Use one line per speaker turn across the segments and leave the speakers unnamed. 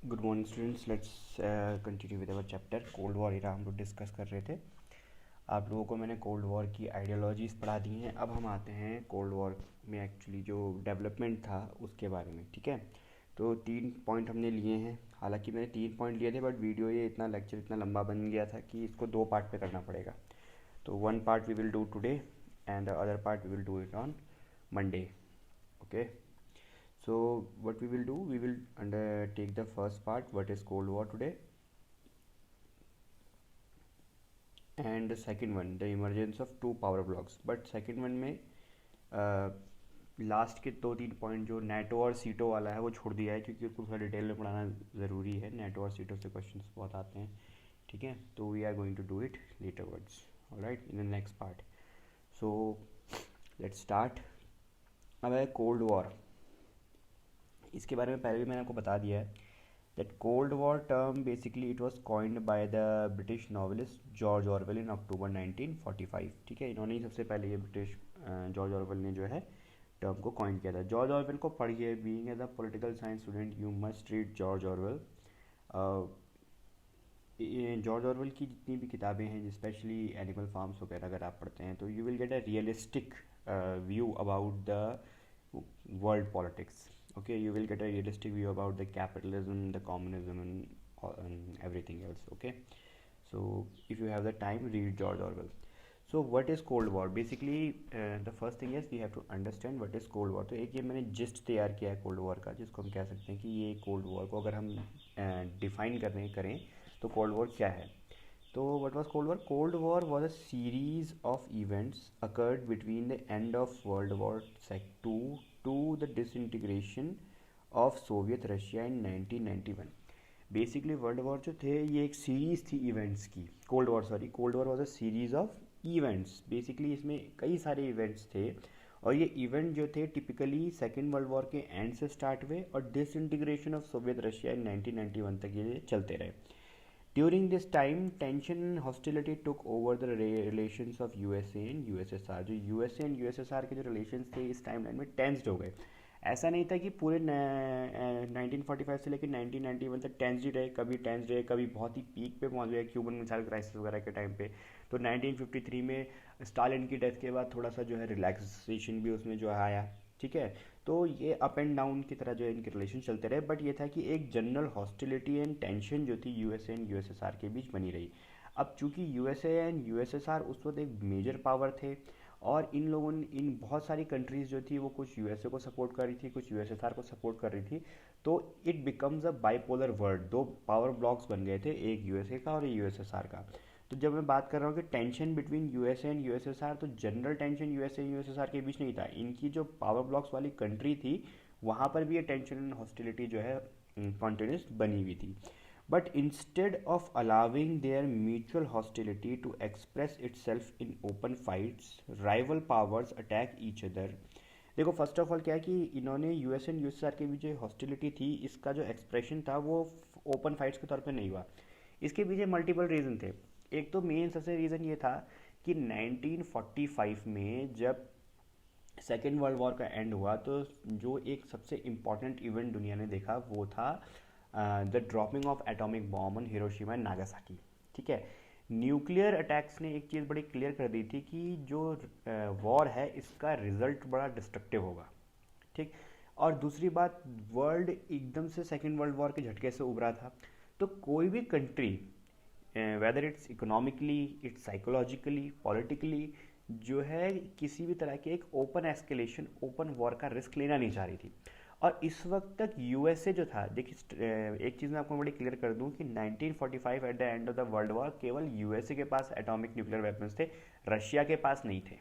Good morning students, let's continue with our chapter cold war era हम लोग discuss कर रहे थे। आप लोगों को मैंने कोल्ड वॉर की आइडियोलॉजीज़ पढ़ा दी हैं। अब हम आते हैं कोल्ड वॉर में एक्चुअली जो डेवलपमेंट था उसके बारे में। ठीक है, तो 3 पॉइंट हमने लिए हैं। हालांकि मैंने 3 पॉइंट लिए थे, बट वीडियो ये इतना लेक्चर इतना लंबा बन गया था कि इसको 2 पार्ट पे करना पड़ेगा। तो 1 part we will do today and the other part we will do it on Monday. Okay, so what we will do, we will take the first part, what is cold war today, and the second one, the emergence of two power blocks. but second one में last के 2-3 point जो NATO और सीटो वाला है वो छोड़ दिया है, क्योंकि उसको थोड़ा डिटेल में पढ़ाना ज़रूरी है। नेटो और सीटो से क्वेश्चंस बहुत आते हैं। ठीक है, तो we are going to do it later words, alright, in the next part. So let's start. अब है कोल्ड वॉर। इसके बारे में पहले भी मैंने आपको बता दिया है that Cold War term basically it was coined by the British novelist George Orwell in October 1945। ठीक है, इन्होंने ही सबसे पहले ये ब्रिटिश जॉर्ज ऑरवेल ने जो है टर्म को कॉइन किया था। जॉर्ज ऑरवेल को पढ़िए, being as a political science student you must read George Orwell. George Orwell की जितनी भी किताबें हैं, स्पेशली एनिमल फार्म्स वगैरह अगर आप पढ़ते हैं, तो you will get a realistic view about the world politics. Okay, you will get a realistic view about the capitalism, the communism, and everything else. Okay, so if you have the time, read George Orwell. So what is Cold War? Basically, the first thing is we have to understand what is Cold War. तो एक ये मैंने gist तैयार किया है cold war का, जिसको हम कह सकते हैं कि ये कोल्ड वॉर को अगर हम डिफाइन करें तो कोल्ड वॉर क्या है। तो what was Cold War? Cold War was a series of events occurred between the end of World War II to the disintegration of Soviet Russia in 1991। Basically world war जो थे ये एक series थी events की। Cold war was a series of events. Basically इसमें कई सारे events थे, और ये इवेंट जो थे टिपिकली सेकेंड वर्ल्ड वॉर के एंड से स्टार्ट हुए और डिसइंटीग्रेशन ऑफ सोवियत रशिया इन 1991 तक ये चलते रहे। During this time, tension and hostility took over the relations of USA and USSR। जो USA and USSR के जो relations थे इस टाइमलाइन में टेंस्ड हो गए। ऐसा नहीं था कि पूरे 1945 से लेकर 1991 तक टेंस्ड ही रहे, कभी टेंस्ड रहे, कभी बहुत ही पीक पे पहुंच गए क्यूबन मिसाइल क्राइसिस वगैरह के टाइम पे। तो 1953 में स्टालिन की डेथ के बाद थोड़ा सा जो है रिलैक्सेशन भी उसमें जो है आया। ठीक है, तो ये अप एंड डाउन की तरह जो है इनके रिलेशन चलते रहे, बट ये था कि एक जनरल हॉस्टिलिटी एंड टेंशन जो थी यूएसए एंड यूएसएसआर के बीच बनी रही। अब चूंकि यूएसए एंड यूएसएसआर उस वक्त एक मेजर पावर थे, और इन लोगों ने इन बहुत सारी कंट्रीज जो थी वो कुछ यूएसए को सपोर्ट कर रही थी, कुछ यूएसएसआर को सपोर्ट कर रही थी। तो it becomes a bipolar world. दो पावर ब्लॉक्स बन गए थे, एक यूएसए का और एक यूएसएसआर का। तो जब मैं बात कर रहा हूँ कि tension between USA and USSR, तो जनरल टेंशन यूएसए यूएसएसआर के बीच नहीं था। इनकी जो पावर ब्लॉक्स वाली कंट्री थी वहाँ पर भी ये टेंशन एंड हॉस्टिलिटी जो है कॉन्टिन्यूस बनी हुई थी। But instead of allowing their mutual hostility to express itself in open fights, rival powers attack each other. देखो, फर्स्ट ऑफ ऑल क्या है कि इन्होंने यूएस एंड यूएसआर के बीच जो हॉस्टिलिटी थी इसका जो एक्सप्रेशन था वो ओपन फाइट्स के तौर पे नहीं हुआ। इसके पीछे मल्टीपल रीज़न थे। एक तो मेन सबसे रीज़न ये था कि 1945 में जब सेकेंड वर्ल्ड वॉर का एंड हुआ तो जो एक सबसे इम्पॉर्टेंट इवेंट दुनिया ने देखा वो था the dropping of atomic bomb on Hiroshima and Nagasaki. ठीक है, न्यूक्लियर अटैक्स ने एक चीज़ बड़ी क्लियर कर दी थी कि जो वॉर है इसका रिजल्ट बड़ा डिस्ट्रक्टिव होगा। ठीक, और दूसरी बात, वर्ल्ड एकदम से सेकेंड वर्ल्ड वॉर के झटके से उभरा था। तो कोई भी country, whether it's economically, it's psychologically, politically, जो है किसी भी तरह के एक ओपन एस्केलेशन, ओपन वॉर का रिस्क लेना नहीं चाह रही थी। और इस वक्त तक यूएसए जो था, देखिए एक चीज़ मैं आपको बड़ी क्लियर कर दूं कि 1945 at the end of the world war केवल यूएसए के पास एटॉमिक न्यूक्लियर वेपन्स थे, रशिया के पास नहीं थे।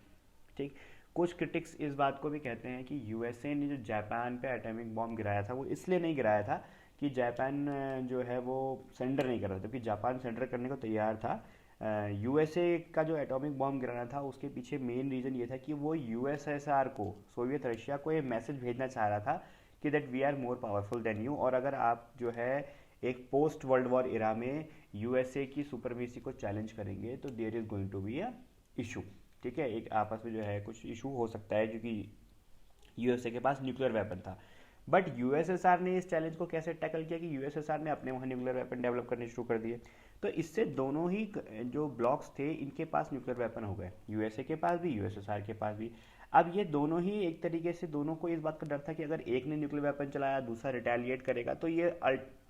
ठीक, कुछ क्रिटिक्स इस बात को भी कहते हैं कि यूएसए ने जो जापान पे एटॉमिक बॉम्ब गिराया था वो इसलिए नहीं गिराया था कि जापान जो है वो सेंडर नहीं कर रहा था, क्योंकि जापान सेंडर करने को तैयार था। यूएसए का जो एटॉमिक बॉम्ब गिराना था उसके पीछे मेन रीज़न ये था कि वो यूएसएसआर को, सोवियत रशिया को ये मैसेज भेजना चाह रहा था कि that we are more powerful than you, और अगर आप जो है एक पोस्ट वर्ल्ड वॉर इरा में यूएसए की सुपरमेसी को चैलेंज करेंगे तो there is going to be a issue. ठीक है, एक आपस में जो है कुछ इशू हो सकता है, क्योंकि यूएसए के पास न्यूक्लियर वेपन था। बट यूएसएसआर ने इस चैलेंज को कैसे टैकल किया कि यूएसएसआर ने अपने वहाँ न्यूक्लियर वेपन डेवलप करने शुरू कर दिए। तो इससे दोनों ही जो ब्लॉक्स थे इनके पास न्यूक्लियर वेपन हो गए, यूएसए के पास भी यूएसएसआर के पास भी। अब ये दोनों ही एक तरीके से, दोनों को इस बात का डर था कि अगर एक ने न्यूक्लियर वेपन चलाया दूसरा रिटेलिएट करेगा तो ये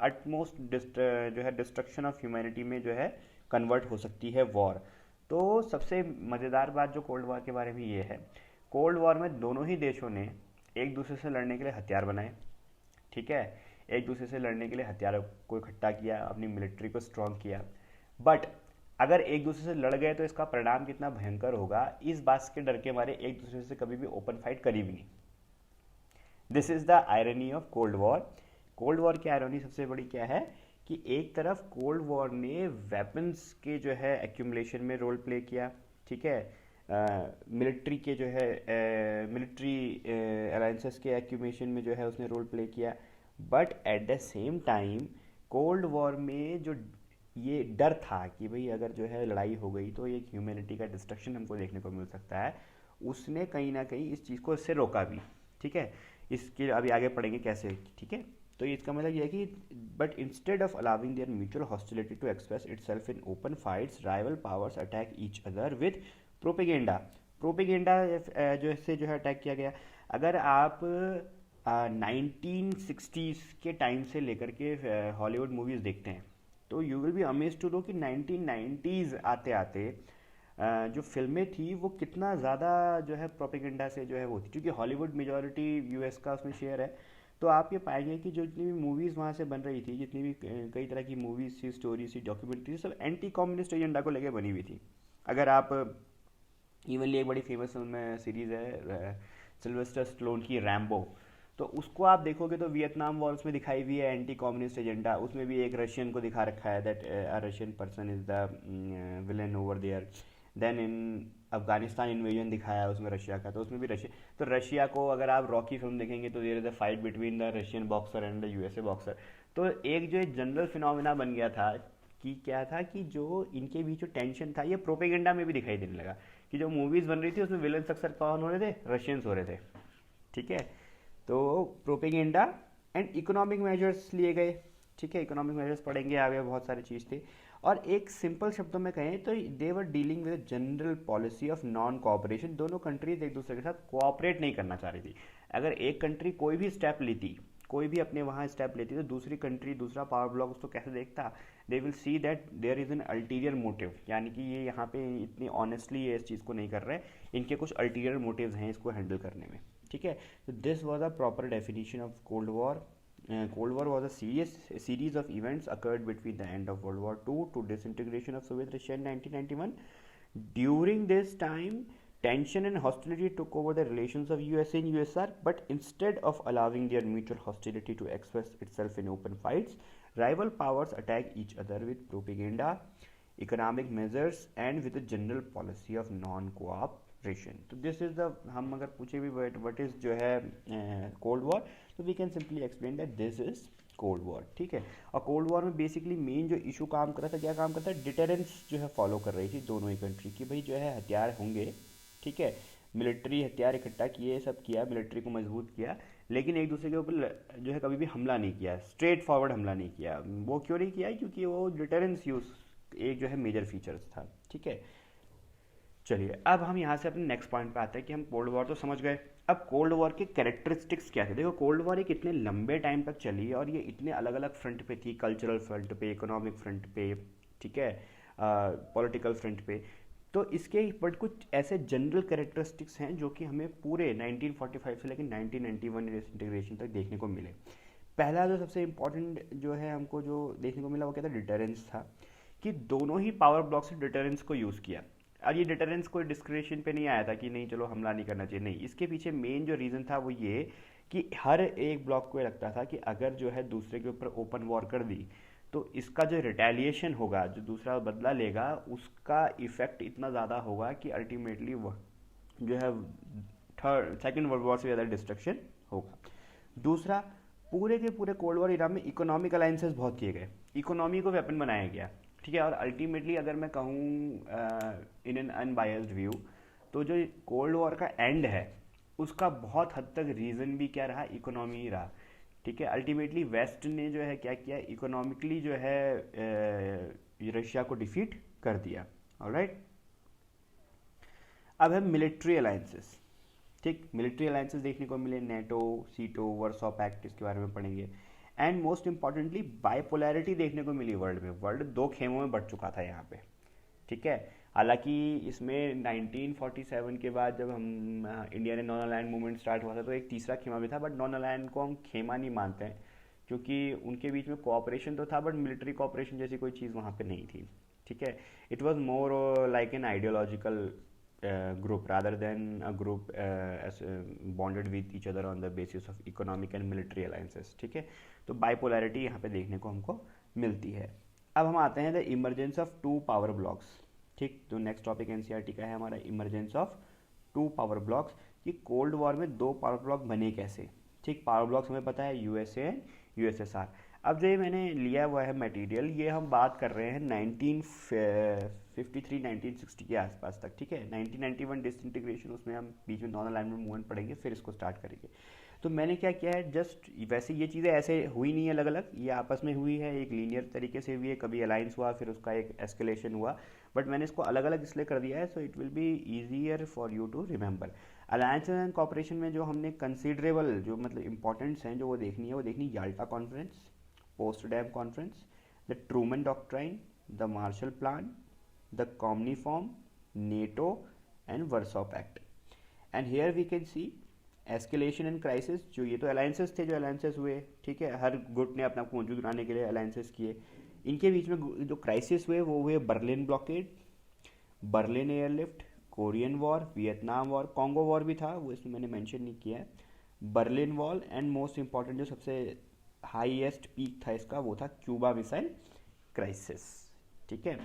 अटमोस्ट जो है डिस्ट्रक्शन ऑफ ह्यूमैनिटी में जो है कन्वर्ट हो सकती है वॉर। तो सबसे मज़ेदार बात जो कोल्ड वॉर के बारे में ये है, कोल्ड वॉर में दोनों ही देशों ने एक दूसरे से लड़ने के लिए हथियार बनाए, ठीक है, एक दूसरे से लड़ने के लिए हथियारों को इकट्ठा किया, अपनी मिलिट्री को स्ट्रॉन्ग किया। बट अगर एक दूसरे से लड़ गए तो इसका परिणाम कितना भयंकर होगा, इस बात के डर के मारे एक दूसरे से कभी भी ओपन फाइट करी भी नहीं। This is the irony of cold war. Cold war की आयरनी सबसे बड़ी क्या है कि एक तरफ कोल्ड वॉर ने वेपन्स के जो है एक्यूमुलेशन में रोल प्ले किया, ठीक है, मिलिट्री के जो है मिलिट्री अलायंसेस के एक्यूमुलेशन में जो है उसने रोल प्ले किया। But at the same time cold war में जो ये डर था कि भाई अगर जो है लड़ाई हो गई तो एक ह्यूमैनिटी का डिस्ट्रक्शन हमको देखने को मिल सकता है, उसने कहीं ना कहीं इस चीज़ को इससे रोका भी, ठीक है। इसके अभी आगे पढ़ेंगे कैसे, ठीक है। तो इसका मतलब यह है कि but instead of allowing their mutual hostility to express itself in open fights, rival powers attack each other with propaganda. Propaganda जो इससे जो है अटैक किया गया। अगर आप 1960s के टाइम से लेकर के हॉलीवुड मूवीज़ देखते हैं तो you will be amazed to know कि 1990s आते आते जो फिल्में थी वो कितना ज़्यादा जो है प्रोपेगेंडा से जो है वो थी, क्योंकि हॉलीवुड मेजॉरिटी यूएस का उसमें शेयर है। तो आप ये पाएंगे कि जो जितनी भी मूवीज़ वहाँ से बन रही थी, जितनी भी कई तरह की मूवीज़ थी, स्टोरीज थी, डॉक्यूमेंट्री, सब एंटी कम्युनिस्ट एजेंडा को लेकर बनी हुई थी। अगर आप इवनली एक बड़ी फेमस फिल्म सीरीज़ है सिल्वेस्टर स्टैलोन की रैम्बो, तो उसको आप देखोगे तो वियतनाम वॉर उसमें दिखाई हुई है, एंटी कम्युनिस्ट एजेंडा। उसमें भी एक रशियन को दिखा रखा है that a Russian person is the villain over there. Then in Afghanistan invasion दिखाया है उसमें रशिया का, तो उसमें भी रशिया, तो रशिया को अगर आप रॉकी फिल्म देखेंगे तो there is a fight between the Russian boxer and the USA boxer. तो एक जो जनरल फिनोमिना बन गया था कि क्या था कि जो इनके बीच जो टेंशन था ये प्रोपेगेंडा में भी दिखाई देने लगा कि जो मूवीज़ बन रही थी उसमें विलन्स अक्सर कौन हो रहे थे, रशियंस हो रहे थे, ठीक है। तो प्रोपेगेंडा एंड इकोनॉमिक मेजर्स लिए गए, ठीक है, इकोनॉमिक मेजर्स पढ़ेंगे आगे, बहुत सारी चीज़ थी। और एक सिंपल शब्दों में कहें तो they were dealing with general policy of non cooperation. दोनों कंट्रीज एक दूसरे के साथ कोऑपरेट नहीं करना चाह रही थी। अगर एक कंट्री कोई भी स्टेप लेती, कोई भी अपने वहाँ स्टेप लेती, तो दूसरी कंट्री, दूसरा पावर ब्लॉक उसको कैसे देखता, they will see that there is an ulterior motive, यानी कि ये यहाँ पे इतनी ऑनेस्टली ये इस चीज़ को नहीं कर रहे, इनके कुछ अल्टीरियर मोटिव्स हैं इसको हैंडल करने में, ठीक है। तो this was a proper definition of cold war. Cold War was a series of events occurred between the end of World War II to disintegration of Soviet Russia in 1991. During this time, tension and hostility took over the relations of USA and USSR, but instead of allowing their mutual hostility to express itself in open fights, rival powers attacked each other with propaganda, economic measures, and with a general policy of non-cooperation. तो this is the, हम अगर पूछे भी what is जो है cold war, तो we can simply explain that this is cold war, ठीक है। और कोल्ड वॉर में बेसिकली मेन जो इशू काम कर रहा था, क्या काम करता है, डिटरेंस जो है फॉलो कर रही थी दोनों ही कंट्री की। भाई जो है हथियार होंगे, ठीक है, मिलिट्री हथियार इकट्ठा किए, सब किया, मिलिट्री को मजबूत किया, लेकिन एक दूसरे के ऊपर जो है कभी भी हमला नहीं किया, स्ट्रेट फॉरवर्ड हमला नहीं किया। वो क्यों नहीं किया, क्योंकि वो डिटरेंस यूज एक जो है मेजर फीचर्स था, ठीक है। चलिए अब हम यहाँ से अपने नेक्स्ट पॉइंट पे आते हैं कि हम कोल्ड वॉर तो समझ गए, अब कोल्ड वॉर के कैरेक्टरिस्टिक्स क्या थे। देखो कोल्ड वॉर एक इतने लंबे टाइम तक चली और ये इतने अलग अलग फ्रंट पे थी, कल्चरल फ्रंट पे, इकोनॉमिक फ्रंट पे, ठीक है, पॉलिटिकल फ्रंट पे। तो इसके बट कुछ ऐसे जनरल कैरेक्टरिस्टिक्स हैं जो कि हमें पूरे 1945 से लेकर 1991 इंटीग्रेशन तक देखने को मिले। पहला जो सबसे इम्पोर्टेंट जो है हमको जो देखने को मिला वो क्या था, डिटरेंस था, कि दोनों ही पावर ब्लॉक से डिटरेंस को यूज़ किया। और ये डिटरेंस कोई डिस्क्रिमिनेशन पे नहीं आया था कि नहीं चलो हमला नहीं करना चाहिए, नहीं, इसके पीछे मेन जो रीज़न था वो ये कि हर एक ब्लॉक को ये लगता था कि अगर जो है दूसरे के ऊपर ओपन वॉर कर दी तो इसका जो रिटेलिएशन होगा, जो दूसरा बदला लेगा, उसका इफेक्ट इतना ज़्यादा होगा कि अल्टीमेटली वो जो है सेकेंड वर्ल्ड वॉर से ज़्यादा डिस्ट्रक्शन होगा। दूसरा, पूरे के पूरे कोल्ड वॉर इरा में इकोनॉमिक अलाइंसेस बहुत किए गए, इकोनॉमी को वेपन बनाया गया, ठीक है। और अल्टीमेटली अगर मैं कहूँ इन एन अनबायस्ड व्यू, तो जो कोल्ड वॉर का एंड है उसका बहुत हद तक रीज़न भी क्या रहा, इकोनॉमी ही रहा। ठीक है। अल्टीमेटली वेस्ट ने जो है क्या किया, इकोनॉमिकली जो है रशिया को डिफीट कर दिया। ऑलराइट, अब है मिलिट्री अलायंसेस। ठीक, मिलिट्री अलायंसेस देखने को मिले, नेटो, सीटो, वर्सो पैक्ट, इसके बारे में पढ़ेंगे। एंड मोस्ट इंपॉर्टेंटली बाइपोलैरिटी देखने को मिली वर्ल्ड में। वर्ल्ड दो खेमों में बढ़ चुका था यहाँ पे, ठीक है। हालांकि इसमें 1947 के बाद जब हम इंडिया ने नॉन अलायन मूवमेंट स्टार्ट हुआ था तो एक तीसरा खेमा भी था, बट नॉन अलायन को हम खेमा नहीं मानते हैं क्योंकि उनके बीच में कोऑपरेशन तो था बट मिलिट्री कोऑपरेशन जैसी कोई चीज़ वहाँ पे नहीं थी, ठीक है। It was more like an ideological group rather than a group bonded with each other on the basis of economic and military alliances, ठीक है। तो बाइपोलैरिटी यहाँ पे देखने को हमको मिलती है। अब हम आते हैं the emergence of two power blocks. ठीक, तो नेक्स्ट टॉपिक एनसीईआरटी का है हमारा emergence of two power blocks, कि कोल्ड वॉर में दो पावर ब्लॉक बने कैसे। ठीक, पावर ब्लॉक्स हमें पता है यूएसए एंड यूएसएसआर। अब जो ये मैंने लिया हुआ है मटेरियल, ये हम बात कर रहे हैं 1953 1960 के आसपास तक, ठीक है। 1991 डिसइंटीग्रेशन, उसमें हम बीच में नॉन अलाइनमेंट मूवमेंट पढ़ेंगे, फिर इसको स्टार्ट करेंगे। तो मैंने क्या किया है, जस्ट वैसे ये चीज़ें ऐसे हुई नहीं है अलग अलग, ये आपस में हुई है, एक लीनियर तरीके से हुई है, कभी अलायंस हुआ फिर उसका एक एस्केलेशन हुआ, बट मैंने इसको अलग अलग इसलिए कर दिया है so it will be easier for you to remember. Alliance and cooperation में जो हमने कंसिडरेबल जो मतलब इंपॉर्टेंट्स हैं जो वो देखनी है, वो देखनी Yalta conference, Potsdam conference, the Truman doctrine, the Marshall plan, the Cominform, NATO and Warsaw pact. And here we can see escalation and crisis. जो ये तो अलायंसेस थे जो अलायंसेस हुए, ठीक है, हर गुट ने अपना मौजूद बनाने के लिए अलायंसेस किए। इनके बीच में जो क्राइसिस हुए वो हुए Berlin blockade, Berlin airlift, Korean war, Vietnam war, Congo war भी था, वो इसमें मैंने मेंशन नहीं किया है, Berlin wall, and most important जो सबसे हाईएस्ट पीक था इसका वो था क्यूबा मिसाइल क्राइसिस, ठीक है।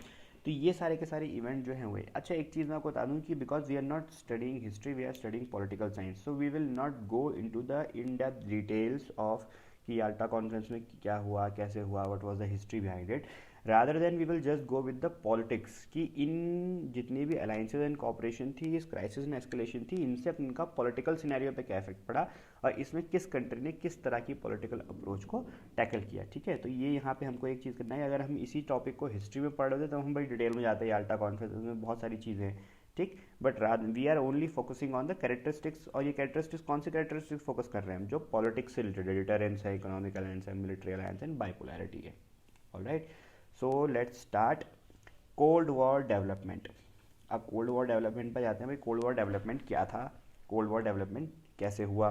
तो ये सारे के सारे इवेंट जो हैं हुए। अच्छा, एक चीज़ मैं आपको बता दूं कि because we are not studying history, we are studying political science, so we will not go into the in depth details of कि याल्टा कॉन्फ्रेंस में क्या हुआ, कैसे हुआ, what was the history behind it, rather than we will just go with the politics कि इन जितनी भी अलायंसेज एंड कॉपरेशन थी, इस क्राइसिस एंड एस्केलेशन थी, इनसे उनका पॉलिटिकल सिनेरियो पे क्या इफेक्ट पड़ा और इसमें किस कंट्री ने किस तरह की पॉलिटिकल अप्रोच को टैकल किया, ठीक है। तो ये यहाँ पे हमको एक चीज़ करना है, अगर हम इसी टॉपिक को हिस्ट्री में पढ़ रहे थे तो हम बड़ी डिटेल में जाते हैं याल्टा कॉन्फ्रेंस में, बहुत सारी चीज़ें हैं, ठीक, but we are only focusing on the characteristics. और ये कैरेक्टरिस्टिक्स कौन से कैरेक्टरिस्टिक्स फोकस कर रहे हैं हम, जो पॉलिटिक्स से रिलेटेड, डिटरेंस है, इकोनॉमिक अलायंस है, मिलिट्री अलायंस एंड बाइपोलैरिटी है। Alright, so let's start cold war development. अब कोल्ड वॉर डेवलपमेंट पर जाते हैं। भाई कोल्ड वॉर डेवलपमेंट क्या था, कोल्ड वॉर डेवलपमेंट कैसे हुआ।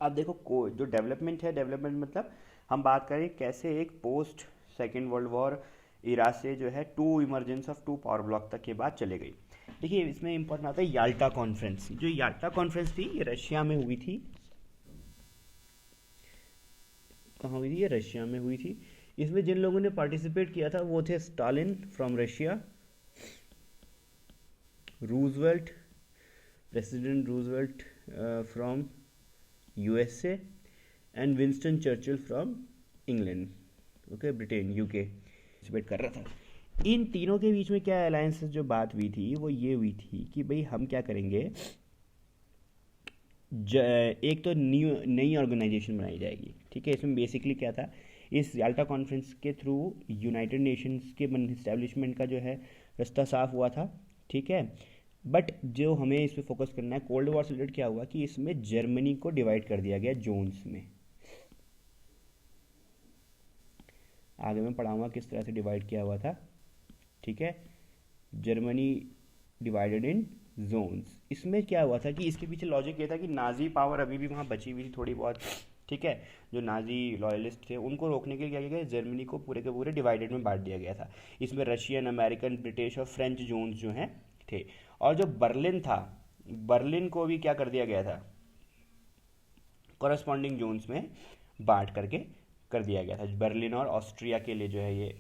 अब देखो जो डेवलपमेंट है, डेवलपमेंट मतलब हम बात करें कैसे एक post second world war era से जो है to emergence of two power block तक के बाद चले गई। देखिए इसमें इंपॉर्टेंट आता है याल्टा कॉन्फ्रेंस। जो याल्टा कॉन्फ्रेंस थी ये रशिया में हुई थी। कहाँ हुई थी, ये रशिया में हुई थी। इसमें जिन लोगों ने पार्टिसिपेट किया था वो थे Stalin from Russia, Roosevelt, president Roosevelt from USA and Winston Churchill from England, okay, Britain, UK participate कर रहा था। इन तीनों के बीच में क्या अलायंस जो बात हुई थी वो ये हुई थी कि भाई हम क्या करेंगे, एक तो नई ऑर्गेनाइजेशन बनाई जाएगी, ठीक है। इसमें बेसिकली क्या था, इस याल्टा कॉन्फ्रेंस के थ्रू यूनाइटेड नेशंस के इस्टेब्लिशमेंट का जो है रास्ता साफ हुआ था, ठीक है। बट जो हमें इस पर फोकस करना है, कोल्ड वॉर से रिलेटेड क्या हुआ कि इसमें जर्मनी को डिवाइड कर दिया गया जोन्स में। आगे मैं पढ़ाऊंगा किस तरह से डिवाइड किया हुआ था, ठीक है। Germany divided in zones. इसमें क्या हुआ था कि इसके पीछे लॉजिक ये था कि नाजी पावर अभी भी वहाँ बची हुई थी थोड़ी बहुत, ठीक है। जो नाजी लॉयलिस्ट थे उनको रोकने के लिए क्या किया गया, जर्मनी को पूरे के पूरे डिवाइडेड में बांट दिया गया था। इसमें रशियन, अमेरिकन, ब्रिटिश और फ्रेंच जोन्स जो हैं थे। और जो बर्लिन था, बर्लिन को भी क्या कर दिया गया था, कॉरस्पॉन्डिंग जोन्स में बांट करके कर दिया गया था। बर्लिन और ऑस्ट्रिया के लिए जो है ये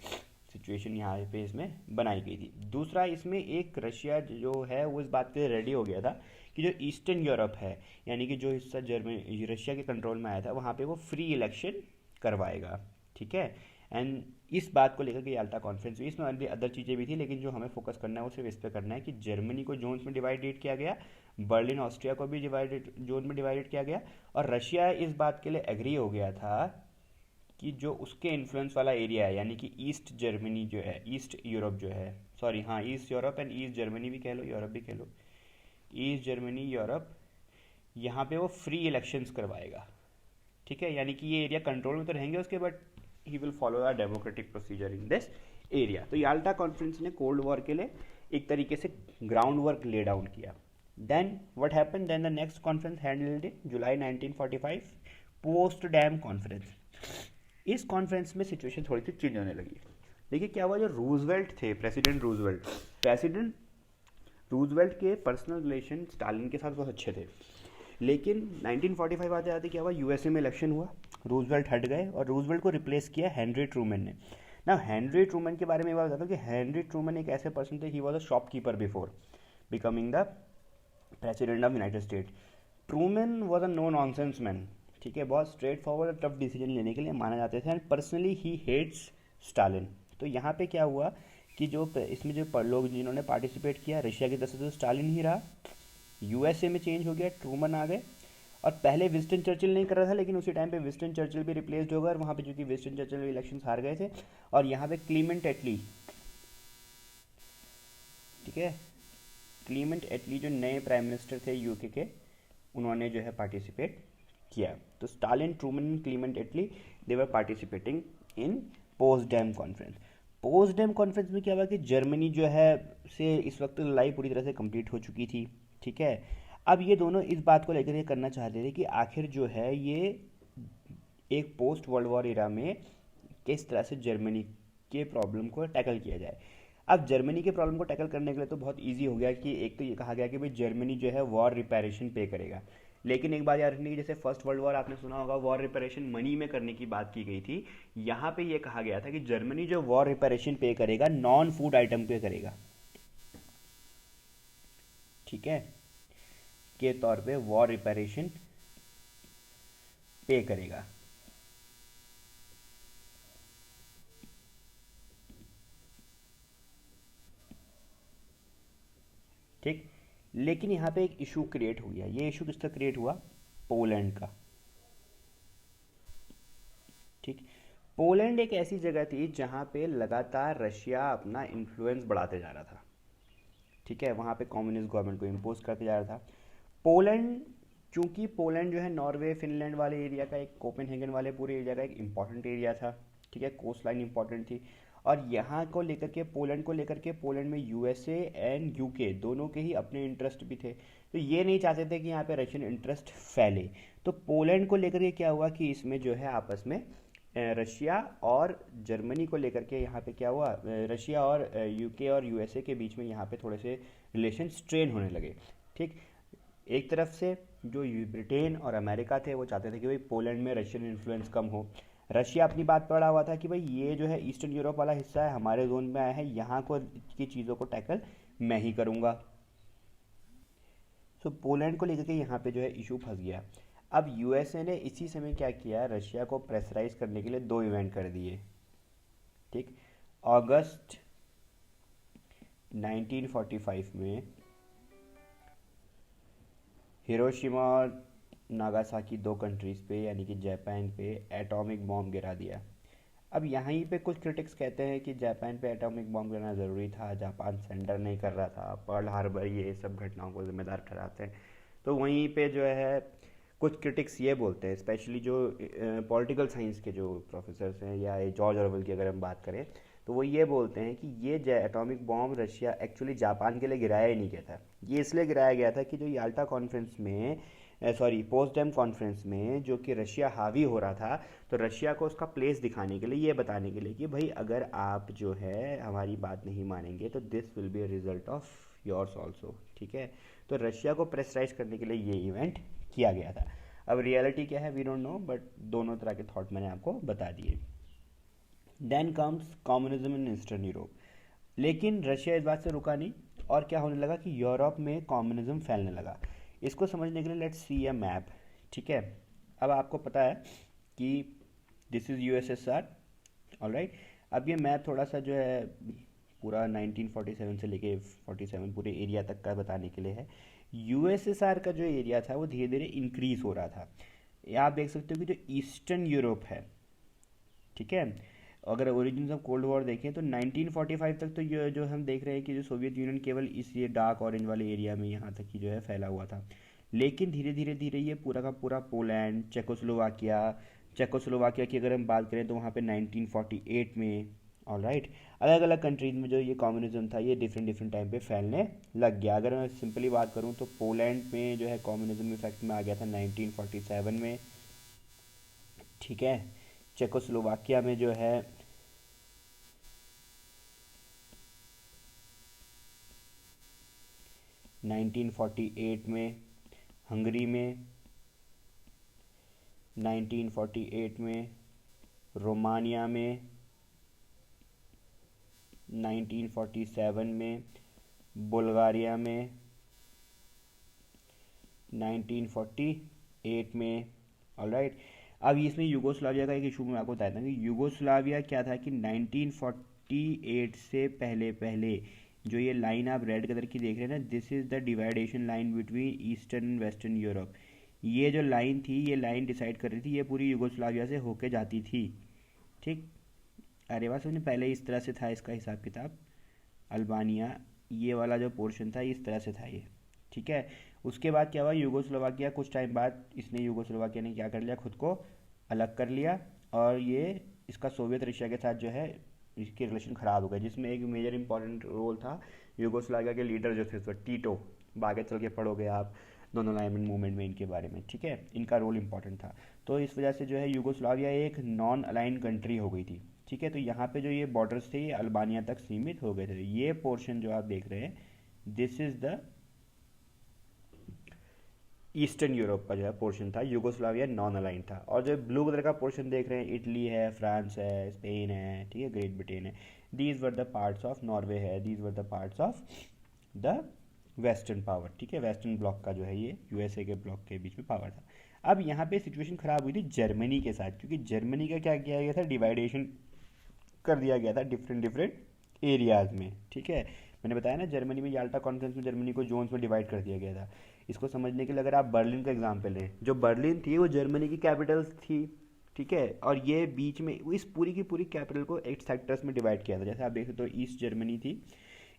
सिचुएशन यहाँ पे इसमें बनाई गई थी। दूसरा, इसमें एक रशिया जो है वो इस बात पे रेडी हो गया था कि जो ईस्टर्न यूरोप है, यानी कि जो हिस्सा जर्मनी रशिया के कंट्रोल में आया था, वहाँ पे वो फ्री इलेक्शन करवाएगा, ठीक है। एंड इस बात को लेकर के याल्टा कॉन्फ्रेंस हुई। इसमें अदर चीज़ें भी थी, लेकिन जो हमें फोकस करना है वो सिर्फ इस पर करना है कि जर्मनी को जोन्स में डिवाइडेड किया गया बर्लिन ऑस्ट्रिया को भी डिवाइडेड जोन में डिवाइडेड किया गया, और रशिया इस बात के लिए एग्री हो गया था कि जो उसके इन्फ्लुएंस वाला एरिया है, यानी कि ईस्ट जर्मनी जो है, ईस्ट यूरोप जो है, सॉरी हाँ east Europe and east Germany भी कह लो, यूरोप भी कह लो, ईस्ट जर्मनी यूरोप, यहाँ पे वो फ्री इलेक्शंस करवाएगा। ठीक है, यानी कि ये एरिया कंट्रोल में तो रहेंगे उसके, but he will follow the democratic procedure in this area. तो याल्टा कॉन्फ्रेंस ने कोल्ड वॉर के लिए एक तरीके से ग्राउंड वर्क ले डाउन किया। Then what happened, then the next conference handled in July 1945, Potsdam conference. इस conference में सिचुएशन थोड़ी सी चेंज होने लगी। देखिए क्या हुआ, जो रूजवेल्ट थे, प्रेसिडेंट रूजवेल्ट के पर्सनल रिलेशन स्टालिन के साथ बहुत अच्छे थे, लेकिन 1945 आते आते क्या हुआ, यूएसए में इलेक्शन हुआ, रूजवेल्ट हट गए और रूजवेल्ट को रिप्लेस किया हेनरी ट्रूमैन ने। ना हेनरी ट्रूमैन के बारे में बात बताता हूँ कि हेनरी ट्रूमैन एक ऐसे पर्सन थे, he was a shopkeeper before becoming the president of United State. Truman was a no nonsense man, ठीक है, बहुत स्ट्रेट फॉरवर्ड टफ डिसीजन लेने के लिए माना जाते थे, and personally he hates Stalin. तो यहाँ पे क्या हुआ कि जो इसमें जो लोग जिन्होंने पार्टिसिपेट किया, रशिया की तरफ से तो स्टालिन ही रहा, यूएसए में चेंज हो गया, ट्रूमन आ गए, और पहले विंस्टन चर्चिल नहीं कर रहा था, लेकिन उसी टाइम पे विंस्टन चर्चिल भी रिप्लेस्ड हो गया, और वहाँ पे क्योंकि विंस्टन चर्चिल इलेक्शन हार गए थे, और यहाँ पे क्लीमेंट एटली, ठीक है, क्लीमेंट एटली जो नए प्राइम मिनिस्टर थे यूके के, उन्होंने जो है पार्टिसिपेट किया। तो Stalin, Truman, Clement Attlee, they were participating in Potsdam conference. Potsdam conference में क्या हुआ कि जर्मनी जो है से इस वक्त लड़ाई पूरी तरह से कंप्लीट हो चुकी थी, ठीक है। अब ये दोनों इस बात को लेकर ये करना चाहते थे कि आखिर जो है ये एक पोस्ट वर्ल्ड वॉर इरा में किस तरह से जर्मनी के प्रॉब्लम को टैकल किया जाए। अब जर्मनी के प्रॉब्लम को टैकल करने के लिए तो बहुत इजी हो गया कि एक तो ये कहा गया कि भाई जर्मनी जो है वॉर रिपेरेशन पे करेगा, लेकिन एक बात याद रखनी कि जैसे फर्स्ट वर्ल्ड वॉर आपने सुना होगा वॉर रिपेरेशन मनी में करने की बात की गई थी, यहाँ पे ये कहा गया था कि जर्मनी जो वॉर रिपेरेशन पे करेगा नॉन फूड आइटम पे करेगा, ठीक है, के तौर पे वॉर रिपेरेशन पे करेगा। ठीक, लेकिन यहाँ पे एक इशू क्रिएट हो गया। ये इशू किसका क्रिएट हुआ, पोलैंड का। ठीक, पोलैंड एक ऐसी जगह थी जहाँ पे लगातार रशिया अपना इन्फ्लुएंस बढ़ाते जा रहा था, ठीक है, वहाँ पे कम्युनिस्ट गवर्नमेंट को इम्पोज करते जा रहा था। पोलैंड, चूंकि पोलैंड जो है नॉर्वे फिनलैंड वाले एरिया का, एक कोपेनहेगन वाले पूरे एरिया का एक इंपॉर्टेंट एरिया था, ठीक है, कोस्ट लाइन इंपॉर्टेंट थी, और यहाँ को लेकर के पोलैंड को लेकर के पोलैंड में यूएसए एंड यूके दोनों के ही अपने इंटरेस्ट भी थे, तो ये नहीं चाहते थे कि यहाँ पे रशियन इंटरेस्ट फैले। तो पोलैंड को लेकर के क्या हुआ कि इसमें जो है आपस में रशिया और जर्मनी को लेकर के यहाँ पे क्या हुआ, रशिया और यूके और यूएसए के बीच में यहाँ पे थोड़े से रिलेशन स्ट्रेन होने लगे। ठीक, एक तरफ से जो ब्रिटेन और अमेरिका थे वो चाहते थे कि भाई पोलैंड में रशियन इन्फ्लुएंस कम हो, रशिया अपनी बात पर अड़ा हुआ था कि भाई ये जो है ईस्टर्न यूरोप वाला हिस्सा है, हमारे जोन में आया है, यहाँ को की चीज़ों को टैकल मैं ही करूँगा। सो पोलैंड को लेकर के यहाँ पे जो है इशू फंस गया। अब यूएसए ने इसी समय क्या किया, रशिया को प्रेशराइज करने के लिए दो इवेंट कर दिए। ठीक, अगस्त 1945 में हिरोशिमा और नागासाकी दो कंट्रीज़ पे यानी कि जापान पे एटॉमिक बॉम्ब गिरा दिया। अब यहीं पे कुछ क्रिटिक्स कहते हैं कि जापान पे एटॉमिक बॉम्ब गिराना ज़रूरी था, जापान सेंडर नहीं कर रहा था, पर्ल हार्बर, ये सब घटनाओं को जिम्मेदार ठहराते हैं। तो वहीं पे जो है कुछ क्रिटिक्स ये बोलते हैं, स्पेशली जो पॉलिटिकल साइंस के जो प्रोफेसर्स हैं या जॉर्ज ऑरवेल की अगर हम बात करें, तो वो ये बोलते हैं कि ये atomic bomb Russia actually Japan के लिए गिराया ही नहीं गया था, ये इसलिए गिराया गया था कि जो याल्टा कॉन्फ्रेंस में, सॉरी पोस्टडैम कॉन्फ्रेंस में जो कि रशिया हावी हो रहा था, तो रशिया को उसका प्लेस दिखाने के लिए, ये बताने के लिए कि भाई अगर आप जो है हमारी बात नहीं मानेंगे तो this will be a result of yours also, ठीक है। तो रशिया को प्रेशराइज करने के लिए ये इवेंट किया गया था। अब रियलिटी क्या है वी डोंट नो, बट दोनों तरह के थॉट मैंने आपको बता दिए। Then comes communism in eastern Europe, लेकिन रशिया इस बात से रुका नहीं, और क्या होने लगा कि यूरोप में कम्युनिज्म फैलने लगा। इसको समझने के लिए लेट्स सी अ मैप, ठीक है। अब आपको पता है कि दिस इज़ यूएसएसआर, ऑलराइट। अब ये मैप थोड़ा सा जो है पूरा 1947 से लेके 47 पूरे एरिया तक का बताने के लिए है। यूएसएसआर का जो एरिया था वो धीरे धीरे इंक्रीज हो रहा था। ये आप देख सकते हो कि जो ईस्टर्न यूरोप है, ठीक है, अगर ओरिजिन ऑफ कोल्ड वॉर देखें तो 1945 तक तो ये जो हम देख रहे हैं कि जो सोवियत यूनियन केवल इस ये डार्क ऑरेंज वाले एरिया में यहाँ तक ही जो है फैला हुआ था। लेकिन धीरे धीरे धीरे ये पूरा का पूरा पोलैंड, चेकोस्लोवाकिया की अगर हम बात करें तो वहाँ पे 1948 में, ऑलराइट, अलग अलग कंट्रीज में जो ये कम्युनिज्म था ये डिफरेंट डिफरेंट टाइम पे फैलने लग गया। अगर मैं सिंपली बात करूँ तो पोलैंड में जो है कम्युनिज्म इफेक्ट में आ गया था 1947 में, ठीक है। चेकोस्लोवाकिया में जो है 1948 में, हंगरी में 1948 में, रोमानिया में 1947 में, बुल्गारिया में 1948 में, ऑलराइट। अब इसमें यूगोस्लाविया का एक इशू मैं आपको बताता हूँ कि यूगोस्लाविया क्या था कि 1948 से पहले पहले जो ये लाइन आप रेड कलर की देख रहे हैं ना, this is the dividation line between eastern and western Europe. ये जो लाइन थी, ये लाइन डिसाइड कर रही थी, ये पूरी यूगोस्लाविया से होके जाती थी, ठीक। अरे वाह, समझे, पहले इस तरह से था इसका हिसाब किताब। अल्बानिया, ये वाला जो पोर्शन था इस तरह से था ये, ठीक है। उसके बाद क्या हुआ, यूगोस्लोवाकिया कुछ टाइम बाद इसने यूगोस्लोवाकिया ने क्या कर लिया, खुद को अलग कर लिया, और ये इसका सोवियत रशिया के साथ जो है इसके रिलेशन ख़राब हो गए, जिसमें एक मेजर इंपॉर्टेंट रोल था यूगोस्लाविया के लीडर जो थे तो टीटो। आगे चल के पढ़ोगे आप दोनों अलाइनमेंट मूवमेंट में इनके बारे में, ठीक है, इनका रोल इंपॉर्टेंट था। तो इस वजह से जो है यूगोस्लाविया एक नॉन अलाइन कंट्री हो गई थी, ठीक है। तो यहाँ पे जो ये बॉर्डर्स थे ये अल्बानिया तक सीमित हो गए थे। ये पोर्शन जो आप देख रहे हैं, this is the eastern Europe का जो है पोर्शन था, यूगोस्लाविया नॉन अलाइन था। और जो ब्लू कलर का पोर्शन देख रहे हैं, इटली है, फ्रांस है, स्पेन है, ठीक है, ग्रेट ब्रिटेन है, these were the parts of, Norway है, these were the parts of the western power, ठीक है, वेस्टर्न ब्लॉक का जो है ये यूएसए के ब्लॉक के बीच में पावर था। अब यहाँ पे सिचुएशन खराब हुई थी जर्मनी के साथ, क्योंकि जर्मनी का क्या किया गया था, डिवाइडेशन कर दिया गया था डिफरेंट डिफरेंट एरियाज में, ठीक है। मैंने बताया ना, जर्मनी में याल्टा कॉन्फ्रेंस में जर्मनी को जोन्स में डिवाइड कर दिया गया था। इसको समझने के लिए अगर आप बर्लिन का एग्जाम्पल लें, जो बर्लिन थी वो जर्मनी की कैपिटल थी, ठीक है, और ये बीच में इस पूरी की पूरी कैपिटल को 8 सेक्टर्स में डिवाइड किया था। जैसे आप देख सकते हो ईस्ट जर्मनी थी,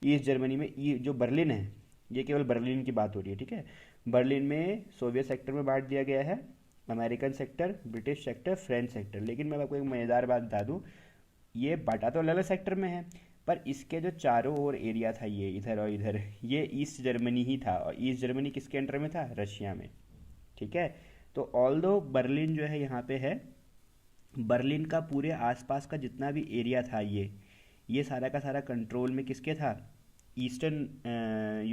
ईस्ट जर्मनी में जो बर्लिन है, ये केवल बर्लिन की बात हो रही है, ठीक है। बर्लिन में सोवियत सेक्टर में बांट दिया गया है, American sector, British sector, French sector. लेकिन मैं आपको एक मज़ेदार बात बता दूँ, ये बांटा तो अलग अलग सेक्टर में है, पर इसके जो चारों ओर एरिया था, ये इधर और इधर, ये ईस्ट जर्मनी ही था। और ईस्ट जर्मनी किसके अंडर में था, रशिया में, ठीक है। तो ऑल्दो बर्लिन जो है यहाँ पे है, बर्लिन का पूरे आसपास का जितना भी एरिया था ये सारा का सारा कंट्रोल में किसके था, ईस्टर्न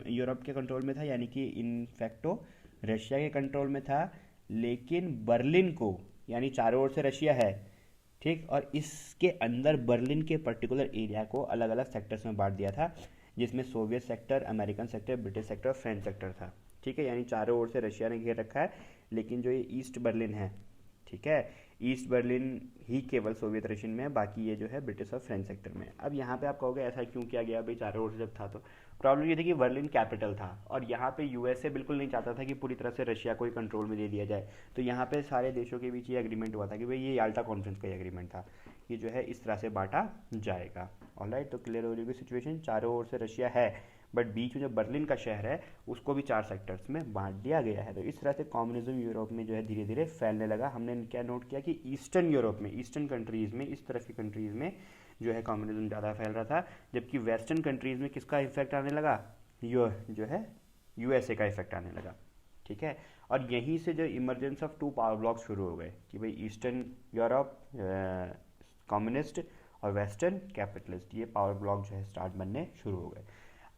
यूरोप के कंट्रोल में था, यानी कि इनफैक्टो रशिया के कंट्रोल में था। लेकिन बर्लिन को, यानी चारों ओर से रशिया है, ठीक, और इसके अंदर बर्लिन के पर्टिकुलर एरिया को अलग अलग सेक्टर्स में बांट दिया था, जिसमें Soviet sector, American sector, British sector, French sector था, ठीक है। यानी चारों ओर से रशिया ने घेर रखा है, लेकिन जो ये ईस्ट बर्लिन है, ठीक है, ईस्ट बर्लिन ही केवल सोवियत रशियन में है, बाकी ये जो है ब्रिटिश और फ्रेंच सेक्टर में है। अब यहाँ पे आप कहोगे ऐसा क्यों किया गया भाई, चारों ओर से जब था तो प्रॉब्लम ये थी कि बर्लिन कैपिटल था, और यहाँ पे यूएसए बिल्कुल नहीं चाहता था कि पूरी तरह से रशिया को ही कंट्रोल में दे दिया जाए। तो यहाँ पे सारे देशों के बीच ये एग्रीमेंट हुआ था कि भाई ये याल्टा कॉन्फ्रेंस का एग्रीमेंट था, ये जो है इस तरह से बांटा जाएगा। ऑलराइट, तो क्लियर हो जाएगी सिचुएशन, चारों ओर से रशिया है, बट बीच में जो बर्लिन का शहर है उसको भी 4 सेक्टर्स में बांट दिया गया है। तो इस तरह से कम्युनिज्म यूरोप में जो है धीरे धीरे फैलने लगा। हमने क्या नोट किया कि ईस्टर्न यूरोप में, ईस्टर्न कंट्रीज़ में, इस तरह की कंट्रीज़ में जो है कम्युनिज्म ज़्यादा फैल रहा था, जबकि वेस्टर्न कंट्रीज़ में किसका इफेक्ट आने लगा, जो है यूएसए का इफेक्ट आने लगा, ठीक है। और यहीं से जो इमरजेंस ऑफ 2 पावर ब्लॉक्स शुरू हो गए कि भाई ईस्टर्न यूरोप कम्युनिस्ट और वेस्टर्न कैपिटलिस्ट, ये पावर ब्लॉक जो है स्टार्ट बनने शुरू हो गए।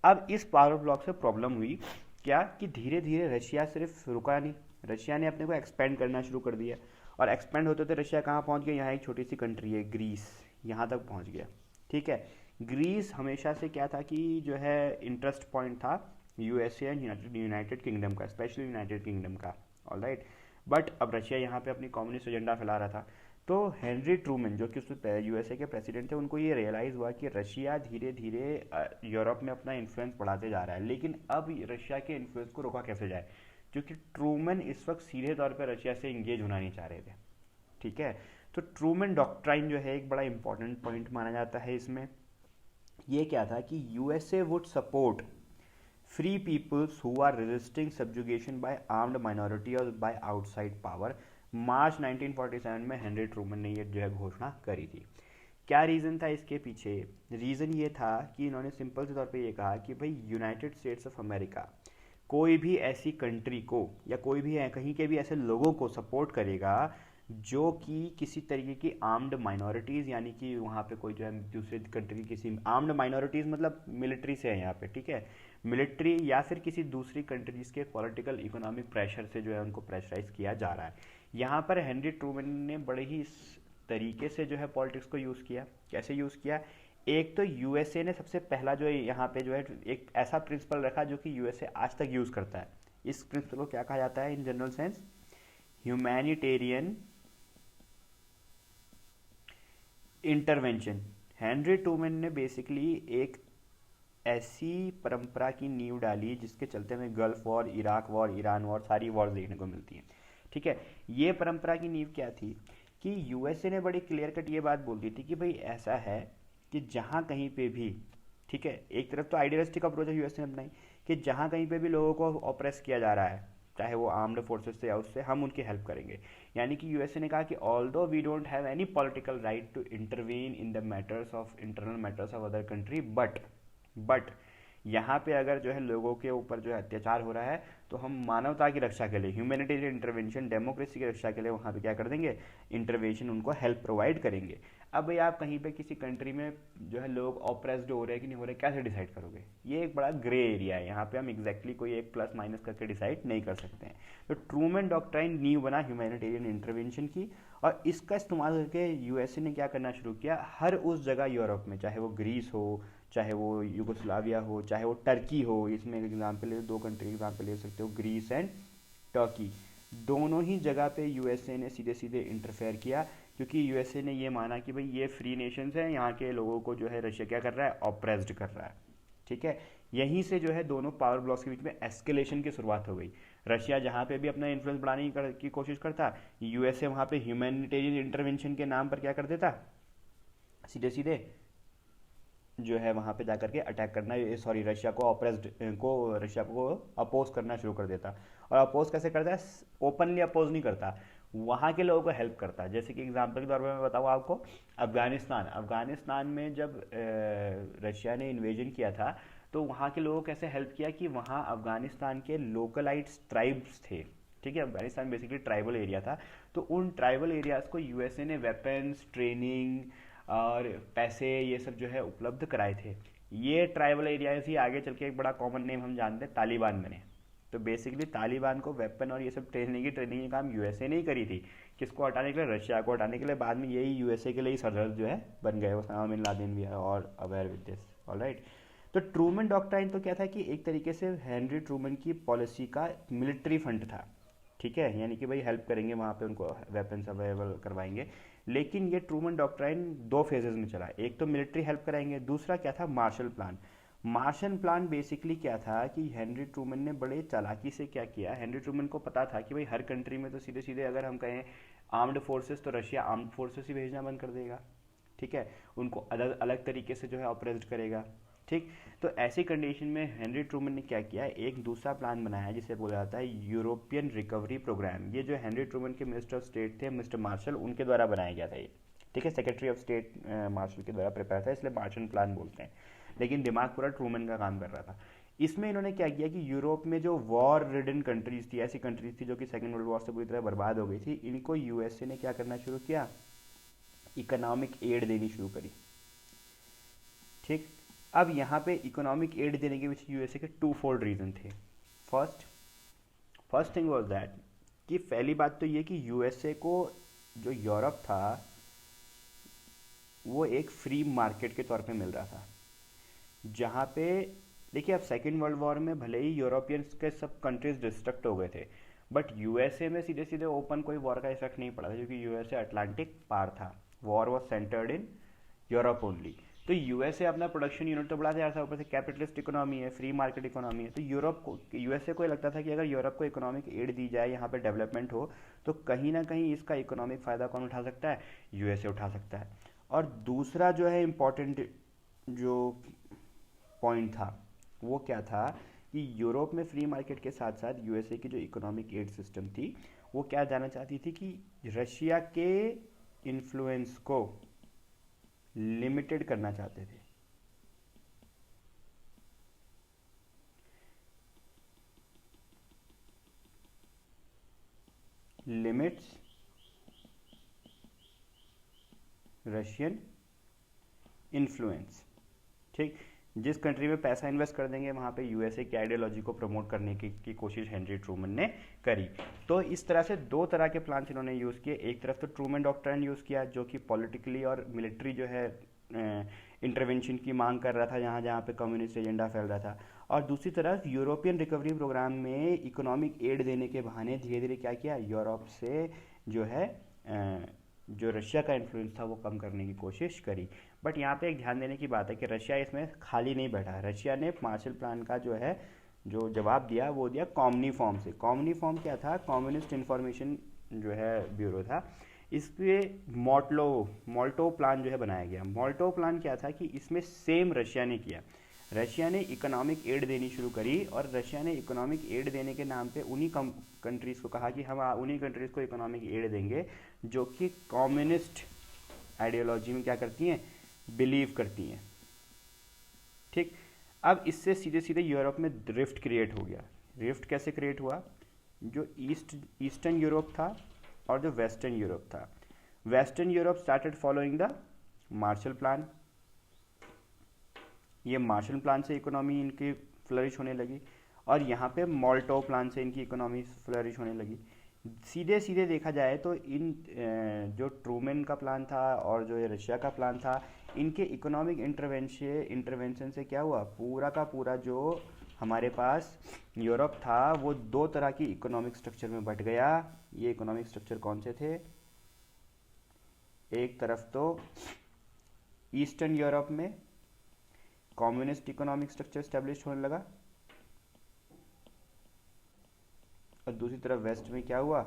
अब इस पावर ब्लॉक से प्रॉब्लम हुई क्या कि धीरे धीरे रशिया सिर्फ रुका नहीं, रशिया ने अपने को एक्सपेंड करना शुरू कर दिया। और एक्सपेंड होते होते रशिया कहाँ पहुँच गया, यहाँ एक छोटी सी कंट्री है ग्रीस, यहाँ तक पहुँच गया, ठीक है। ग्रीस हमेशा से क्या था कि जो है इंटरेस्ट पॉइंट था यूएसए एंड यूनाइटेड किंगडम का, स्पेशली यूनाइटेड किंगडम का, ऑलराइट। बट अब रशिया यहाँ पे अपनी कम्युनिस्ट एजेंडा फैला रहा था, तो हेनरी ट्रूमन जो कि उस यूएसए के प्रेसिडेंट थे, उनको ये रियलाइज़ हुआ कि रशिया धीरे धीरे यूरोप में अपना इन्फ्लुएंस बढ़ाते जा रहा है, लेकिन अब रशिया के इन्फ्लुएंस को रोका कैसे जाए, क्योंकि ट्रूमन इस वक्त सीधे तौर पर रशिया से इंगेज होना नहीं चाह रहे थे। ठीक है, तो ट्रूमन डॉक्ट्राइन जो है एक बड़ा इंपॉर्टेंट पॉइंट माना जाता है इसमें। ये क्या था कि USA would support free peoples who are resisting subjugation by armed minority और बाय आउटसाइड पावर। मार्च 1947 में हेनरी ट्रूमन ने ये जो है घोषणा करी थी। क्या रीज़न था इसके पीछे? रीज़न ये था कि इन्होंने सिंपल से तौर पे ये कहा कि भाई यूनाइटेड स्टेट्स ऑफ अमेरिका कोई भी ऐसी कंट्री को या कोई भी कहीं के भी ऐसे लोगों को सपोर्ट करेगा जो कि किसी तरीके की आर्म्ड माइनॉरिटीज़, यानी कि वहाँ पे कोई जो है दूसरे कंट्री की किसी आर्म्ड माइनॉरिटीज़ मतलब मिलिट्री से है यहाँ पे, ठीक है, मिलिट्री या फिर किसी दूसरी कंट्रीज के पॉलिटिकल इकोनॉमिक प्रेशर से जो है उनको प्रेशराइज किया जा रहा है। यहाँ पर हेनरी ट्रूमन ने बड़े ही इस तरीके से जो है पॉलिटिक्स को यूज़ किया। कैसे यूज़ किया? एक तो यूएसए ने सबसे पहला जो है यहाँ पे जो है एक ऐसा प्रिंसिपल रखा जो कि यूएसए आज तक यूज़ करता है। इस प्रिंसिपल को क्या कहा जाता है in general sense? Humanitarian intervention. Henry Truman ने बेसिकली एक ऐसी परंपरा की नींव डाली जिसके चलते हमें gulf war, Iraq war, Iran war, सारी वॉर देखने को मिलती हैं। ठीक है, ये परंपरा की नींव क्या थी कि यूएसए ने बड़ी क्लियर कट ये बात बोल दी थी कि भाई ऐसा है कि जहाँ कहीं पे भी, ठीक है, एक तरफ तो आइडियलिस्टिक अप्रोच है यूएसए ने अपनाई कि जहाँ कहीं पे भी लोगों को ऑप्रेस किया जा रहा है, चाहे वो आर्म्ड फोर्सेस से या उससे, हम उनकी हेल्प करेंगे। यानी कि यूएसए ने कहा कि although we don't have any political right to intervene in the matters of internal matters of other country, but यहाँ पे अगर जो है लोगों के ऊपर जो है अत्याचार हो रहा है तो हम मानवता की रक्षा के लिए, ह्यूमैनिटेरियन इंटरवेंशन, डेमोक्रेसी की रक्षा के लिए वहाँ पे क्या कर देंगे, इंटरवेंशन, उनको हेल्प प्रोवाइड करेंगे। अब भाई आप कहीं पे किसी कंट्री में जो है लोग ऑप्रेस्ड हो रहे हैं कि नहीं हो रहे, कैसे डिसाइड करोगे? ये एक बड़ा ग्रे एरिया है, यहाँ पे हम एग्जैक्टली कोई एक प्लस माइनस करके डिसाइड नहीं कर सकते हैं। तो ट्रूमन डॉक्ट्राइन नींव बना ह्यूमैनिटेरियन इंटरवेंशन की, और इसका इस्तेमाल करके यूएसए ने क्या करना शुरू किया, हर उस जगह यूरोप में, चाहे वो ग्रीस हो, चाहे वो यूगोस्लाविया हो, चाहे वो टर्की हो, इसमें एग्जाम्पल ले, दो कंट्री एग्जाम्पल ले सकते हो, ग्रीस एंड टर्की, दोनों ही जगह पे यूएसए ने सीधे सीधे इंटरफेयर किया, क्योंकि यूएसए ने ये माना कि भाई ये फ्री नेशंस हैं, यहाँ के लोगों को जो है रशिया क्या कर रहा है, ऑप्रेस्ड कर रहा है। ठीक है, यहीं से जो है दोनों पावर ब्लॉक्स के बीच में एस्केलेशन की शुरुआत हो गई। रशिया जहाँ पे भी अपना इन्फ्लुएंस बढ़ाने की कोशिश करता, यूएसए वहाँ पे ह्यूमैनिटेरियन इंटरवेंशन के नाम पर क्या कर देता, सीधे सीधे जो है वहाँ पे जाकर के अटैक करना, सॉरी, रशिया को रशिया को अपोज करना शुरू कर देता। और अपोज कैसे करता है? ओपनली अपोज नहीं करता, वहाँ के लोगों को हेल्प करता है। जैसे कि एग्जांपल के तौर पर मैं बताऊँ आपको, अफगानिस्तान में जब रशिया ने इन्वेजन किया था तो वहाँ के लोगों को कैसे हेल्प किया कि वहाँ अफगानिस्तान के लोकलाइट्स ट्राइब्स थे। ठीक है, अफगानिस्तान बेसिकली ट्राइबल एरिया था, तो उन ट्राइबल एरियाज को यूएसए ने वेपन्स, ट्रेनिंग और पैसे ये सब जो है उपलब्ध कराए थे। ये ट्राइबल एरियाज ही आगे चल के एक बड़ा कॉमन नेम हम जानते हैं, तालिबान बने। तो बेसिकली तालिबान को वेपन और ये सब ट्रेनिंग की काम यूएसए ने ही करी थी। किसको हटाने के लिए? रशिया को हटाने के लिए। बाद में यही यूएसए के लिए ही सरदर्द जो है बन गए, वो बिन लादेन भी है और अवेयर विद दिस, ऑलराइट। तो ट्रूमन डॉक्ट्राइन तो क्या था कि एक तरीके से हेनरी ट्रूमन की पॉलिसी का मिलिट्री फंड था। ठीक है, यानी कि भाई हेल्प करेंगे, वहाँ पे उनको वेपन्स अवेलेबल करवाएंगे। लेकिन ये ट्रूमन डॉक्ट्राइन दो फेजेस में चला, एक तो मिलिट्री हेल्प कराएंगे, दूसरा क्या था, Marshall plan. Marshall plan basically क्या था कि हेनरी ट्रूमन ने बड़े चालाकी से क्या किया, हेनरी ट्रूमन को पता था कि भाई हर कंट्री में तो सीधे सीधे अगर हम कहें आर्म्ड फोर्सेस, तो रशिया आर्म्ड फोर्सेस ही भेजना बंद कर देगा। ठीक है, उनको अलग अलग तरीके से जो है ऑपरेट करेगा। ठीक, तो ऐसी कंडीशन में हेनरी ट्रूमन ने क्या किया, एक दूसरा प्लान बनाया जिसे बोला जाता है यूरोपियन रिकवरी प्रोग्राम। ये जो हेनरी ट्रूमन के मिनिस्टर ऑफ स्टेट थे, मिस्टर मार्शल, उनके द्वारा बनाया गया था ये। ठीक है, सेक्रेटरी ऑफ स्टेट मार्शल के द्वारा प्रिपेयर था, इसलिए मार्शल प्लान बोलते हैं। लेकिन दिमाग पूरा ट्रूमन का काम कर रहा था। इसमें इन्होंने क्या किया कि यूरोप में जो वॉर रिडन कंट्रीज थी, ऐसी कंट्रीज थी जो कि सेकेंड वर्ल्ड वॉर से पूरी तरह बर्बाद हो गई थी, इनको यूएसए ने क्या करना शुरू किया, इकोनॉमिक एड देनी शुरू करी। ठीक, अब यहाँ पे इकोनॉमिक एड देने के पीछे यूएसए के टू फोल्ड रीजन थे। फर्स्ट थिंग वाज दैट कि पहली बात तो ये कि यूएसए को जो यूरोप था वो एक फ्री मार्केट के तौर पे मिल रहा था, जहाँ पे देखिए अब सेकेंड वर्ल्ड वॉर में भले ही यूरोपियंस के सब कंट्रीज डिस्ट्रक्ट हो गए थे, बट यूएसए में सीधे सीधे ओपन कोई वॉर का इफेक्ट नहीं पड़ा था, क्योंकि यूएसए अटलांटिक पार था, war was centred in Europe only. तो यूएसए अपना प्रोडक्शन यूनिट तो बढ़ाते जा रहा था, ऊपर से कैपिटलिस्ट इकोनॉमी है, फ्री मार्केट इकोनॉमी है, तो यूरोप को, यूएसए को लगता था कि अगर यूरोप को इकोनॉमिक एड दी जाए, यहाँ पे डेवलपमेंट हो, तो कहीं ना कहीं इसका इकोनॉमिक फ़ायदा कौन उठा सकता है, यूएसए उठा सकता है। और दूसरा जो है इम्पॉर्टेंट जो पॉइंट था वो क्या था कि यूरोप में फ्री मार्केट के साथ साथ यूएसए की जो इकोनॉमिक एड सिस्टम थी वो क्या जानना चाहती थी कि रशिया के इन्फ्लुएंस को लिमिटेड करना चाहते थे। लिमिट्स रशियन इन्फ्लुएंस, ठीक। जिस कंट्री में पैसा इन्वेस्ट कर देंगे वहाँ पे यूएसए की आइडियोलॉजी को प्रमोट करने की कोशिश हेनरी ट्रूमन ने करी। तो इस तरह से दो तरह के प्लान्स इन्होंने यूज़ किए। एक तरफ तो ट्रूमन डॉक्ट्राइन यूज़ किया जो कि पॉलिटिकली और मिलिट्री जो है इंटरवेंशन की मांग कर रहा था जहाँ जहाँ पे कम्युनिस्ट एजेंडा फैल रहा था, और दूसरी तरफ यूरोपियन रिकवरी प्रोग्राम में इकोनॉमिक एड देने के बहाने धीरे धीरे क्या किया, यूरोप से जो है जो रशिया का इन्फ्लुएंस था वो कम करने की कोशिश करी। बट यहाँ पे एक ध्यान देने की बात है कि रशिया इसमें खाली नहीं बैठा। रशिया ने मार्शल प्लान का जो है जो जवाब दिया वो दिया कॉमनी फॉर्म से। कॉमनी फॉर्म क्या था, कम्युनिस्ट इंफॉर्मेशन जो है ब्यूरो था, इस पे मोल्टो प्लान जो है बनाया गया। मोल्टो प्लान क्या था कि इसमें सेम रशिया ने किया। रशिया ने इकोनॉमिक एड देनी शुरू करी और रशिया ने इकोनॉमिक एड देने के नाम पे उन्हीं कंट्रीज़ को कहा कि हम उन्हीं कंट्रीज़ को इकोनॉमिक एड देंगे जो कि कम्युनिस्ट आइडियोलॉजी में क्या करती हैं, बिलीव करती हैं, ठीक। अब इससे सीधे सीधे यूरोप में रिफ्ट क्रिएट हो गया। रिफ्ट कैसे क्रिएट हुआ, जो ईस्टर्न यूरोप था और जो वेस्टर्न यूरोप था, western Europe started following the Marshall plan. ये मार्शल प्लान से इकोनॉमी इनकी फ्लरिश होने लगी और यहाँ पे मोल्टो प्लान से इनकी इकोनॉमी फ्लरिश होने लगी। सीधे सीधे देखा जाए तो इन जो ट्रूमन का प्लान था और जो ये रशिया का प्लान था, इनके इकोनॉमिक इंटरवेंशन से क्या हुआ, पूरा का पूरा जो हमारे पास यूरोप था वो दो तरह की इकोनॉमिक स्ट्रक्चर में बट गया। ये इकोनॉमिक स्ट्रक्चर कौन से थे, एक तरफ तो ईस्टर्न यूरोप में कम्युनिस्ट इकोनॉमिक स्ट्रक्चर स्टैब्लिश होने लगा और दूसरी तरफ वेस्ट में क्या हुआ,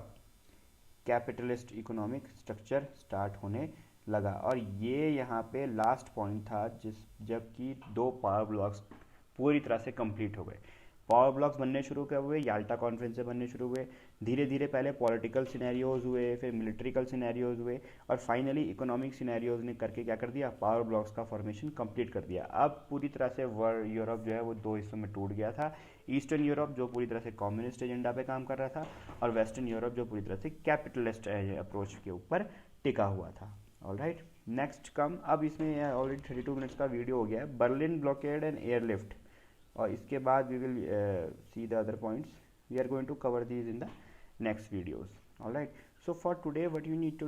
कैपिटलिस्ट इकोनॉमिक स्ट्रक्चर स्टार्ट होने लगा। और ये यहाँ पे लास्ट पॉइंट था जबकि दो पावर ब्लॉक्स पूरी तरह से कंप्लीट हो गए। पावर ब्लॉक्स बनने शुरू कब हुए, याल्टा कॉन्फ्रेंस से बनने शुरू हुए। धीरे धीरे पहले पॉलिटिकल सिनेरियोज हुए, फिर मिलिट्रिकल सिनेरियोज हुए और फाइनली इकोनॉमिक सिनेरियोज ने करके क्या कर दिया, पावर ब्लॉक्स का फॉर्मेशन कंप्लीट कर दिया। अब पूरी तरह से वर्ल्ड यूरोप जो है वो दो हिस्सों में टूट गया था। ईस्टर्न यूरोप जो पूरी तरह से कम्युनिस्ट एजेंडा पे काम कर रहा था और वेस्टर्न यूरोप जो पूरी तरह से कैपिटलिस्ट अप्रोच के ऊपर टिका हुआ था। ऑलराइट, नेक्स्ट कम, अब इसमें ऑलरेडी 32 मिनट्स का वीडियो हो गया है, बर्लिन ब्लॉकेड एंड एयरलिफ्ट, और इसके बाद we will see the other points. We are going to cover these in the next videos. Alright, so for today what you need to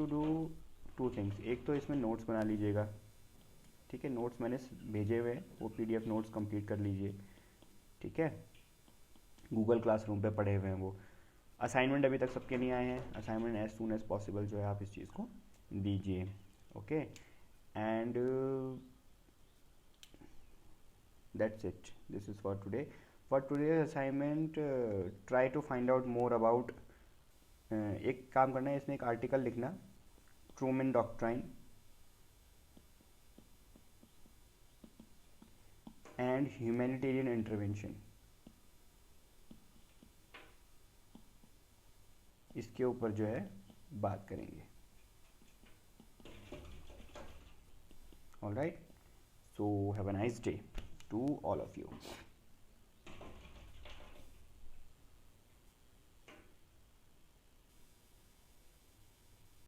do two things. एक तो इसमें notes बना लीजिएगा, ठीक है, नोट्स मैंने भेजे हुए हैं, वो PDF नोट्स कंप्लीट कर लीजिए, ठीक है, गूगल क्लासरूम पे पढ़े हुए हैं वो। असाइनमेंट अभी तक सबके नहीं आए हैं, assignment as soon as possible जो है आप इस चीज़ को दीजिए, okay. And that's it, this is for today. For today's assignment try to find out more about एक काम करना है, इसमें एक आर्टिकल लिखना, Truman doctrine and humanitarian intervention, इसके ऊपर जो है बात करेंगे। Alright, so have a nice day to all of you.